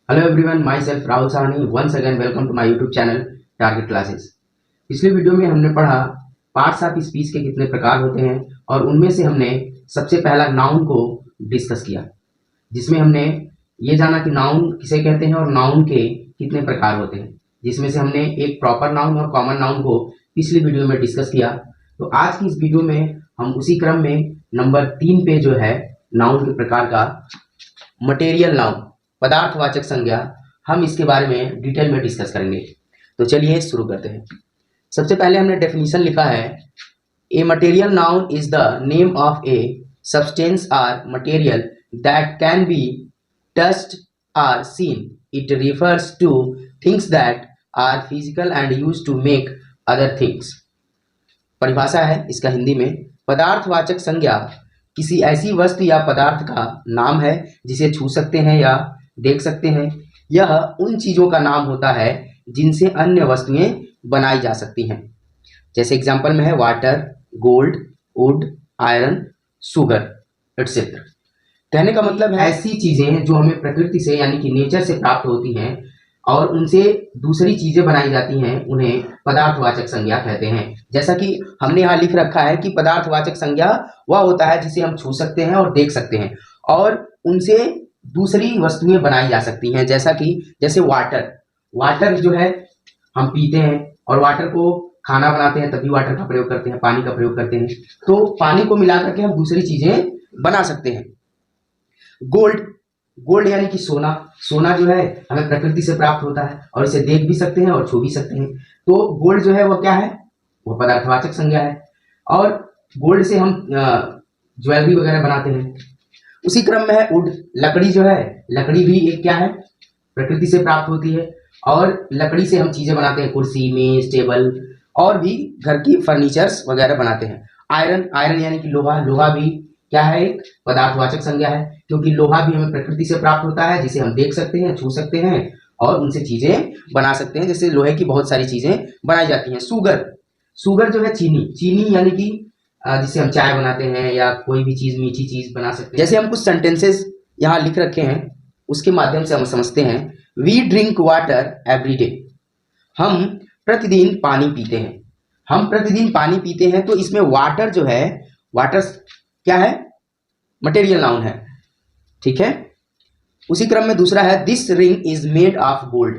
Hello everyone, my self Rahul Sahni. Once again welcome to my YouTube channel target classes. पिछले video में हमने पढ़ा parts of speech के कितने प्रकार होते हैं और उनमें से हमने सबसे पहला नाउन को डिस्कस किया, जिसमें हमने ये जाना कि नाउन किसे कहते हैं और नाउन के कितने प्रकार होते हैं, जिसमें से हमने एक प्रॉपर नाउन और कॉमन नाउन को पिछली वीडियो में डिस्कस किया। तो आज की इस वीडियो में हम उसी क्रम में नंबर 3 पे जो है नाउन के प्रकार का मटेरियल नाउन, पदार्थवाचक संज्ञा, हम इसके बारे में डिटेल में डिस्कस करेंगे। तो चलिए शुरू करते हैं। सबसे पहले हमने डेफिनेशन लिखा है, a material noun is the name of a substance or material that can be touched or seen. It refers to things that are physical and use to make other things. परिभाषा है इसका हिंदी में, पदार्थवाचक संज्ञा किसी ऐसी वस्तु या पदार्थ का नाम है जिसे छू सकते हैं या देख सकते हैं। यह उन चीजों का नाम होता है जिनसे अन्य वस्तुएं बनाई जा सकती हैं। जैसे एग्जांपल में है water, gold, would, iron, sugar etcetera. कहने का मतलब है ऐसी चीजें जो हमें प्रकृति से यानी कि नेचर से प्राप्त होती हैं और उनसे दूसरी चीजें बनाई जाती हैं, उन्हें पदार्थवाचक संज्ञा कहते हैं। जैसा कि हमने यहाँ लिख रखा है कि पदार्थवाचक संज्ञा वह होता है जिसे हम छू सकते हैं और देख सकते हैं और उनसे दूसरी वस्तुएं बनाई जा सकती हैं। जैसे वाटर जो है हम पीते हैं और वाटर को खाना बनाते हैं, तभी वाटर का प्रयोग करते हैं, पानी का प्रयोग करते हैं। तो पानी को मिला करके हम दूसरी चीजें बना सकते हैं। गोल्ड यानी कि सोना जो है हमें प्रकृति से प्राप्त होता है और इसे देख भी सकते हैं और छू भी सकते हैं। तो गोल्ड जो है वो क्या है, वो पदार्थवाचक संज्ञा है और गोल्ड से हम ज्वेलरी वगैरह बनाते हैं। उसी क्रम में है वुड, लकड़ी जो है, लकड़ी भी एक क्या है, प्रकृति से प्राप्त होती है और लकड़ी से हम चीजें बनाते हैं, कुर्सी, मेज, टेबल और भी घर की फर्नीचर्स वगैरह बनाते हैं। आयरन यानी कि लोहा भी क्या है, एक पदार्थवाचक संज्ञा है, क्योंकि लोहा भी हमें प्रकृति से प्राप्त होता है जिसे हम देख सकते हैं, छू सकते हैं और उनसे चीजें बना सकते हैं। जैसे लोहे की बहुत सारी चीजें बनाई जाती हैं। शुगर जो है चीनी यानी कि जिसे हम चाय बनाते हैं या कोई भी चीज, मीठी चीज बना सकते हैं। जैसे हम कुछ सेंटेंसेस यहाँ लिख रखे हैं उसके माध्यम से हम समझते हैं। We drink water every day. हम प्रतिदिन पानी पीते हैं। तो इसमें वाटर जो है, वाटर क्या है, मटेरियल नाउन है, ठीक है। उसी क्रम में दूसरा है, this ring is made of gold,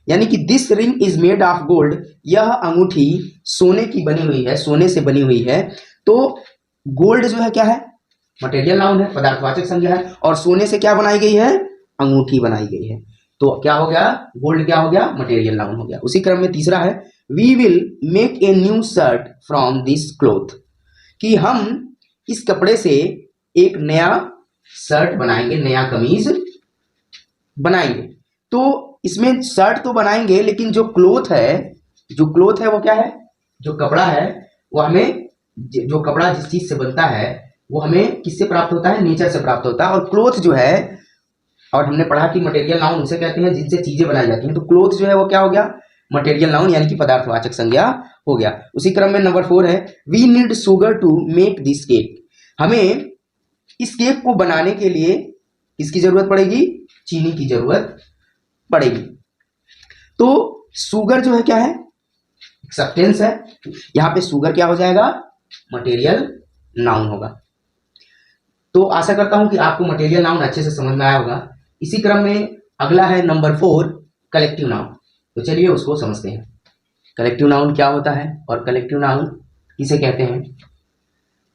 यानी कि this ring is made of gold, यह अंगूठी सोने की बनी हुई है, सोने से बनी हुई है। तो गोल्ड जो है क्या है, मटेरियल नाउन है, पदार्थवाचक संज्ञा है और सोने से क्या बनाई गई है, अंगूठी बनाई गई है। तो क्या हो गया, गोल्ड क्या हो गया, मटेरियल नाउन हो गया। उसी क्रम में तीसरा है, we will make a new shirt from this cloth, कि हम इस कपड़े से एक नया शर्ट बनाएंगे, नया कमीज बनाएंगे। तो इसमें शर्ट तो बनाएंगे, लेकिन जो क्लोथ है वो क्या है, जो कपड़ा है वो हमें, जो कपड़ा जिस चीज से बनता है वो हमें किससे प्राप्त होता है, नेचर से प्राप्त होता है। और क्लोथ जो है, और हमने पढ़ा कि मटेरियल नाउन उसे कहते हैं जिनसे चीजें बनाई जाती हैं। तो क्लोथ जो है वो क्या हो गया, मटेरियल नाउन यानी कि पदार्थवाचक संज्ञा हो गया। उसी क्रम में नंबर 4 है, we need sugar to make this cake. हमें इस केक को बनाने के लिए किसकी जरूरत पड़ेगी, चीनी की जरूरत पड़ेगी। तो शुगर जो है क्या है, सब्सटेंस है, यहां पे शुगर क्या हो जाएगा, मटेरियल नाउन होगा। तो आशा करता हूं कि आपको मटेरियल नाउन अच्छे से समझ में आया होगा। इसी क्रम में अगला है नंबर 4, कलेक्टिव नाउन। तो चलिए उसको समझते हैं। कलेक्टिव नाउन क्या होता है और कलेक्टिव नाउन किसे कहते हैं।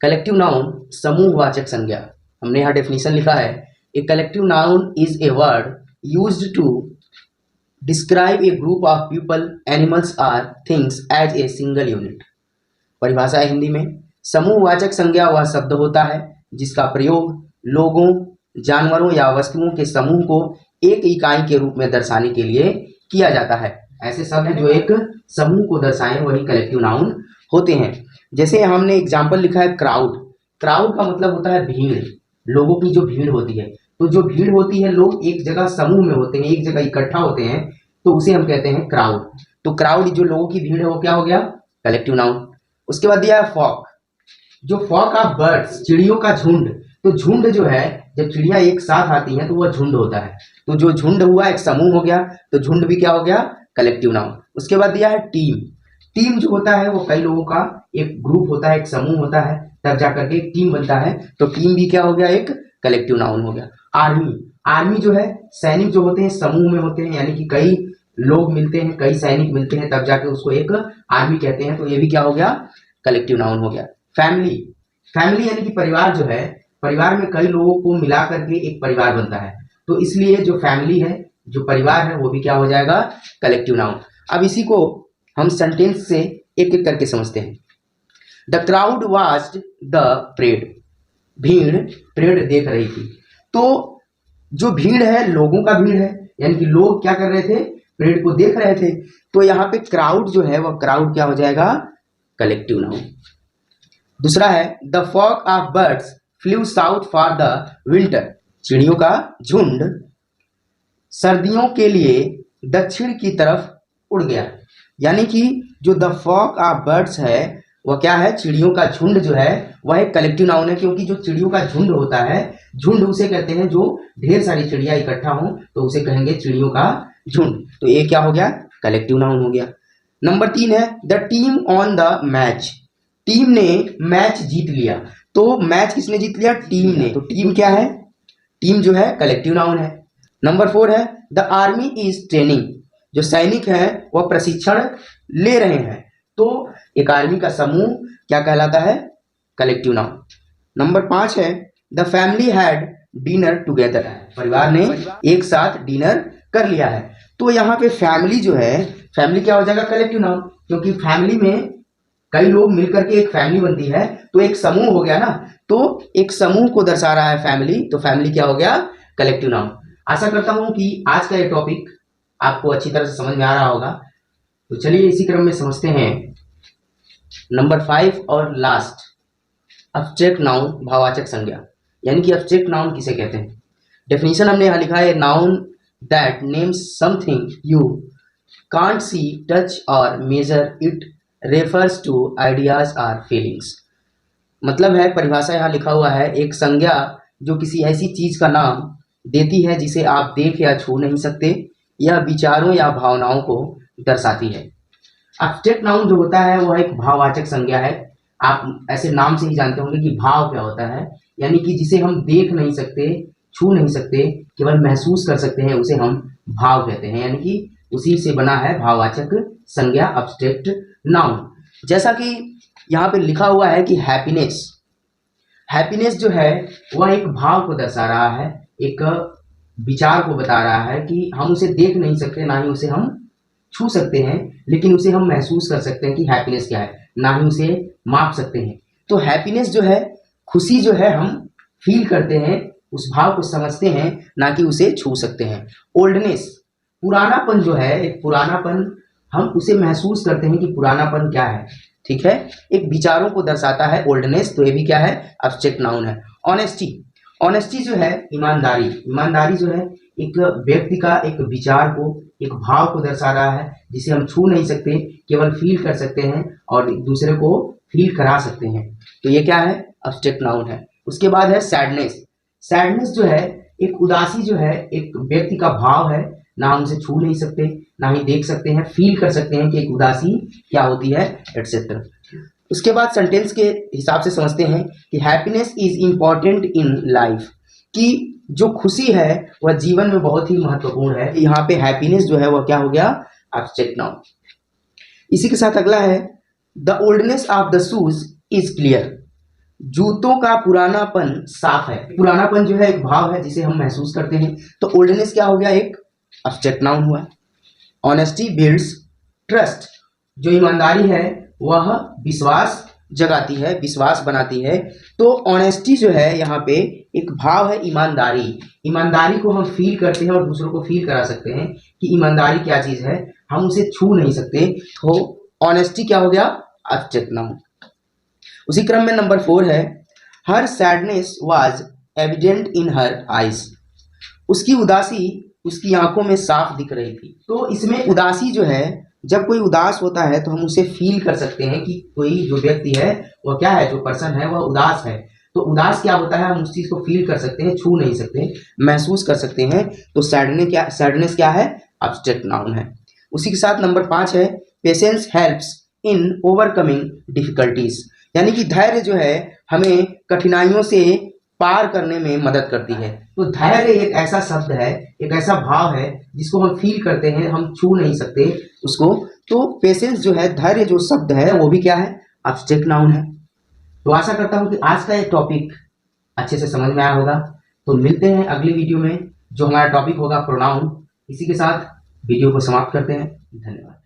कलेक्टिव नाउन समूहवाचक संज्ञा। हमने यहाँ डेफिनेशन लिखा है, a collective noun is a word used to describe a group of people, animals or things as a single unit. परिभाषा है हिंदी में, समूहवाचक संज्ञा वह शब्द होता है जिसका प्रयोग लोगों, जानवरों या वस्तुओं के समूह को एक इकाई के रूप में दर्शाने के लिए किया जाता है। ऐसे शब्द जो एक समूह को दर्शाएं वही कलेक्टिव नाउन होते हैं। जैसे हमने एग्जाम्पल लिखा है, क्राउड का मतलब होता है भीड़, लोगों की जो भीड़ होती है। तो जो भीड़ होती है, लोग एक जगह समूह में होते हैं, एक जगह इकट्ठा होते हैं, तो उसे हम कहते हैं क्राउड। तो क्राउड जो लोगों की भीड़ है वो क्या हो गया, कलेक्टिव नाउन। उसके बाद दिया है फॉक, जो फॉक ऑफ बर्ड्स, चिड़ियों का झुंड, तो झुंड जो है, जब चिड़िया एक साथ आती है तो वह झुंड होता है। तो जो झुंड हुआ एक समूह हो गया, तो झुंड भी क्या हो गया, कलेक्टिव नाउन। उसके बाद दिया है टीम। टीम जो होता है वो कई लोगों का एक ग्रुप होता है, एक समूह होता है, तब जाकर के एक टीम बनता है, तो टीम भी क्या हो गया, एक कलेक्टिव नाउन हो गया। आर्मी, आर्मी जो है सैनिक जो होते हैं समूह में होते हैं, यानी कि कई लोग मिलते हैं, कई सैनिक मिलते हैं, तब जाके उसको एक आर्मी कहते हैं, तो ये भी क्या हो गया, कलेक्टिव नाउन हो गया। फैमिली, फैमिली यानी कि परिवार जो है, परिवार में कई लोगों को मिला करके एक परिवार बनता है, तो इसलिए जो फैमिली है, जो परिवार है, वो भी क्या हो जाएगा, कलेक्टिव नाउन। अब इसी को हम सेंटेंस से एक एक करके समझते हैं। The crowd watched the parade, भीड़ परेड देख रही थी। तो जो भीड़ है लोगों का भीड़ है, यानी कि लोग क्या कर रहे थे, परेड को देख रहे थे, तो यहाँ पे क्राउड जो है वह क्राउड क्या हो जाएगा, कलेक्टिव नाउन। दूसरा है the flock of birds flew south for the winter, चिड़ियों का झुंड सर्दियों के लिए दक्षिण की तरफ उड़ गया। यानी कि जो द फ्लॉक ऑफ बर्ड्स है वह क्या है, चिड़ियों का झुंड जो है वह एक कलेक्टिव नाउन है, क्योंकि जो चिड़ियों का झुंड होता है, झुंड उसे कहते हैं जो ढेर सारी चिड़िया इकट्ठा हो तो उसे कहेंगे चिड़ियों का झुंड, तो ये क्या हो गया, कलेक्टिव नाउन हो गया। नंबर 3 है the team on the match, team ने मैच जीत लिया। तो मैच किसने जीत लिया, टीम ने, तो टीम क्या है, टीम जो है कलेक्टिव नाउन है। नंबर 4 है द आर्मी इज ट्रेनिंग, जो सैनिक है वह प्रशिक्षण ले रहे हैं, तो एक आर्मी का समूह क्या कहलाता है, कलेक्टिव नाउन। नंबर 5 है the family had dinner together, परिवार ने एक साथ डिनर कर लिया है। तो यहाँ पे फैमिली जो है, फैमिली क्या हो जाएगा, कलेक्टिव नाउन, क्योंकि फैमिली में कई लोग मिलकर के एक फैमिली बनती है, तो एक समूह हो गया ना, तो एक समूह को दर्शा रहा है फैमिली, तो फैमिली क्या हो गया, कलेक्टिव नाउन। आशा करता हूं कि आज का ये टॉपिक आपको अच्छी तरह से समझ में आ रहा होगा। तो चलिए इसी क्रम में समझते हैं नंबर 5 और लास्ट, एब्स्ट्रैक्ट नाउन, भाववाचक संज्ञा, यानी कि एब्स्ट्रैक्ट नाउन किसे कहते हैं। डेफिनेशन हमने यहाँ लिखा है, noun that names something you can't see, touch और measure, it refers to ideas और फीलिंग्स। मतलब है, परिभाषा यहाँ लिखा हुआ है, एक संज्ञा जो किसी ऐसी चीज का नाम देती है जिसे आप देख या छू नहीं सकते, यह विचारों या भावनाओं को दर्शाती है। एब्स्ट्रैक्ट नाउन जो होता है वह एक भाववाचक संज्ञा है। आप ऐसे नाम से ही जानते होंगे कि भाव क्या होता है, यानी कि जिसे हम देख नहीं सकते, छू नहीं सकते, केवल महसूस कर सकते हैं, उसे हम भाव कहते हैं, यानी कि उसी से बना है भाववाचक संज्ञा, एब्स्ट्रैक्ट नाउन। जैसा कि यहाँ पे लिखा हुआ है कि हैप्पीनेस, हैप्पीनेस जो है वह एक भाव को दर्शा रहा है, एक विचार को बता रहा है कि हम उसे देख नहीं सकते, ना ही उसे हम छू सकते हैं, लेकिन उसे हम महसूस कर सकते हैं कि हैप्पीनेस क्या है, ना ही उसे माप सकते हैं। तो हैप्पीनेस जो है, खुशी जो है, हम फील करते हैं, उस भाव को समझते हैं, ना कि उसे छू सकते हैं। ओल्डनेस, पुरानापन जो है, एक पुरानापन हम उसे महसूस करते हैं कि पुरानापन क्या है, ठीक है, एक विचारों को दर्शाता है ओल्डनेस, तो ये भी क्या है, एब्स्ट्रैक्ट नाउन है। ऑनेस्टी, ऑनेस्टी जो है ईमानदारी, ईमानदारी जो है एक व्यक्ति का एक विचार को, एक भाव को दर्शा रहा है, जिसे हम छू नहीं सकते, केवल फील कर सकते हैं और दूसरे को फील करा सकते हैं, तो ये क्या है, एब्स्ट्रैक्ट नाउन है। उसके बाद है सैडनेस, सैडनेस जो है एक उदासी जो है, एक व्यक्ति का भाव है, ना हम उसे छू नहीं सकते, ना ही देख सकते हैं, फील कर सकते हैं कि एक उदासी क्या होती है, एटसेट्रा। उसके बाद सेंटेंस के हिसाब से समझते हैं कि happiness is important in life, कि जो खुशी है वह जीवन में बहुत ही महत्वपूर्ण है। यहाँ पे हैप्पीनेस जो है वह क्या हो गया, एब्स्ट्रैक्ट नाउन। इसी के साथ अगला है the oldness of the shoes is clear, जूतों का पुरानापन साफ है। पुरानापन जो है एक भाव है जिसे हम महसूस करते हैं, तो ओल्डनेस क्या हो गया, एक एब्स्ट्रैक्ट नाउन हुआ। ऑनेस्टी बिल्ड्स ट्रस्ट, जो ईमानदारी है वह विश्वास जगाती है, विश्वास बनाती है, तो ऑनेस्टी जो है यहाँ पे एक भाव है, ईमानदारी, ईमानदारी को हम फील करते हैं और दूसरों को फील करा सकते हैं कि ईमानदारी क्या चीज है, हम उसे छू नहीं सकते, तो ऑनेस्टी क्या हो गया, एब्स्ट्रैक्ट नाउन। उसी क्रम में नंबर 4 है her sadness was evident in her eyes, उसकी उदासी उसकी आंखों में साफ दिख रही थी। तो इसमें उदासी जो है, जब कोई उदास होता है तो हम उसे फील कर सकते हैं कि कोई जो व्यक्ति है वह क्या है, जो पर्सन है वह उदास है, तो उदास क्या होता है, हम उस चीज को फील कर सकते हैं, छू नहीं सकते, महसूस कर सकते हैं। तो सैडनेस क्या है, एब्स्ट्रैक्ट नाउन है। उसी के साथ नंबर 5 है patience helps in overcoming difficulties, यानी कि धैर्य जो है हमें कठिनाइयों से पार करने में मदद करती है। तो धैर्य एक ऐसा शब्द है, एक ऐसा भाव है जिसको हम फील करते हैं, हम छू नहीं सकते उसको। तो पेशेंस जो है, धैर्य जो शब्द है वो भी क्या है, एब्स्ट्रैक्ट नाउन है। तो आशा करता हूं कि आज का ये टॉपिक अच्छे से समझ में आया होगा। तो मिलते हैं अगली वीडियो में, जो हमारा टॉपिक होगा प्रोनाउन। इसी के साथ वीडियो को समाप्त करते हैं। धन्यवाद।